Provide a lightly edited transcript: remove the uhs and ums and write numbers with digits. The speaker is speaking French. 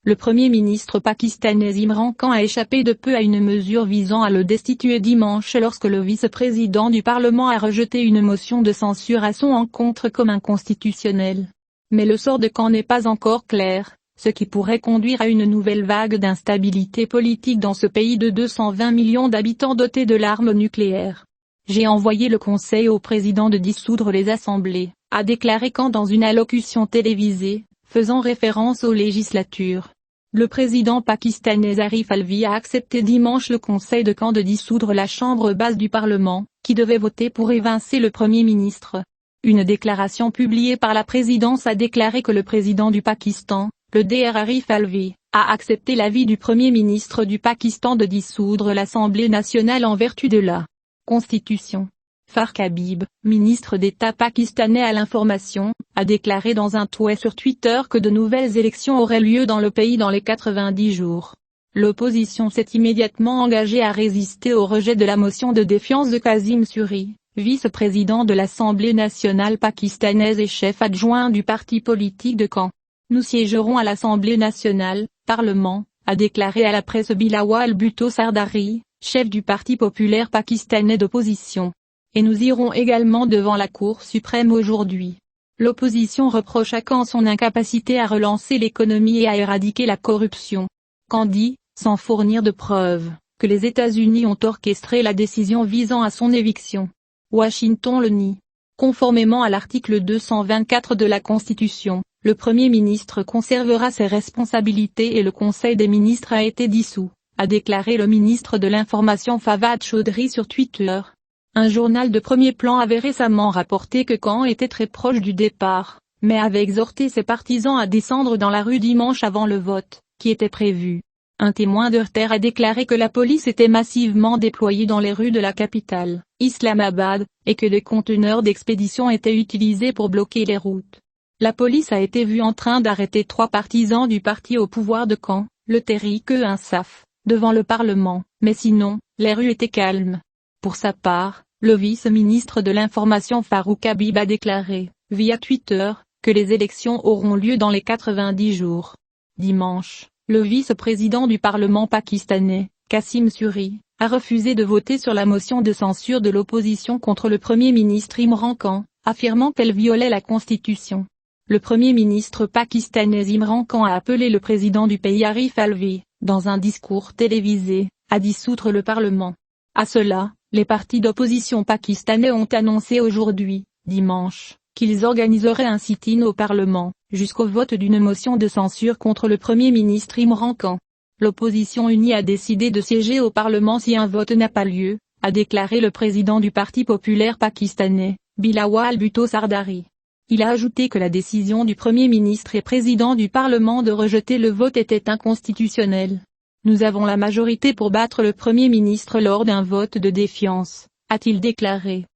Le Premier ministre pakistanais Imran Khan a échappé de peu à une mesure visant à le destituer dimanche lorsque le vice-président du Parlement a rejeté une motion de censure à son encontre comme inconstitutionnelle. Mais le sort de Khan n'est pas encore clair, ce qui pourrait conduire à une nouvelle vague d'instabilité politique dans ce pays de 220 millions d'habitants doté de l'arme nucléaire. J'ai envoyé le conseil au président de dissoudre les assemblées, a déclaré Khan dans une allocution télévisée, faisant référence aux législatures. Le président pakistanais Arif Alvi a accepté dimanche le conseil de Khan de dissoudre la chambre basse du Parlement, qui devait voter pour évincer le Premier ministre. Une déclaration publiée par la présidence a déclaré que le président du Pakistan, le Dr Arif Alvi, a accepté l'avis du Premier ministre du Pakistan de dissoudre l'Assemblée nationale en vertu de la Constitution. Farq Habib, ministre d'État pakistanais à l'information, a déclaré dans un tweet sur Twitter que de nouvelles élections auraient lieu dans le pays dans les 90 jours. L'opposition s'est immédiatement engagée à résister au rejet de la motion de défiance de Qasim Suri, vice-président de l'Assemblée nationale pakistanaise et chef adjoint du parti politique de Khan. Nous siégerons à l'Assemblée nationale, Parlement, a déclaré à la presse Bilawal Bhutto Sardari, chef du Parti populaire pakistanais d'opposition. Et nous irons également devant la Cour suprême aujourd'hui. L'opposition reproche à Khan son incapacité à relancer l'économie et à éradiquer la corruption. Khan dit, sans fournir de preuves, que les États-Unis ont orchestré la décision visant à son éviction. Washington le nie. Conformément à l'article 224 de la Constitution, le Premier ministre conservera ses responsabilités et le Conseil des ministres a été dissous, a déclaré le ministre de l'Information Fawad Chaudhry sur Twitter. Un journal de premier plan avait récemment rapporté que Khan était très proche du départ, mais avait exhorté ses partisans à descendre dans la rue dimanche avant le vote, qui était prévu. Un témoin de Reuters a déclaré que la police était massivement déployée dans les rues de la capitale, Islamabad, et que des conteneurs d'expédition étaient utilisés pour bloquer les routes. La police a été vue en train d'arrêter 3 partisans du parti au pouvoir de Khan, le Tehreek-e-Insaf, devant le Parlement, mais sinon, les rues étaient calmes. Pour sa part, le vice-ministre de l'Information Farq Habib a déclaré, via Twitter, que les élections auront lieu dans les 90 jours. Dimanche, le vice-président du Parlement pakistanais, Qasim Suri, a refusé de voter sur la motion de censure de l'opposition contre le Premier ministre Imran Khan, affirmant qu'elle violait la Constitution. Le Premier ministre pakistanais Imran Khan a appelé le président du pays Arif Alvi, dans un discours télévisé, à dissoudre le Parlement. À cela, les partis d'opposition pakistanais ont annoncé aujourd'hui, dimanche, qu'ils organiseraient un sit-in au Parlement, jusqu'au vote d'une motion de censure contre le Premier ministre Imran Khan. L'opposition unie a décidé de siéger au Parlement si un vote n'a pas lieu, a déclaré le président du Parti populaire pakistanais, Bilawal Bhutto Sardari. Il a ajouté que la décision du Premier ministre et président du Parlement de rejeter le vote était inconstitutionnelle. Nous avons la majorité pour battre le Premier ministre lors d'un vote de défiance, a-t-il déclaré.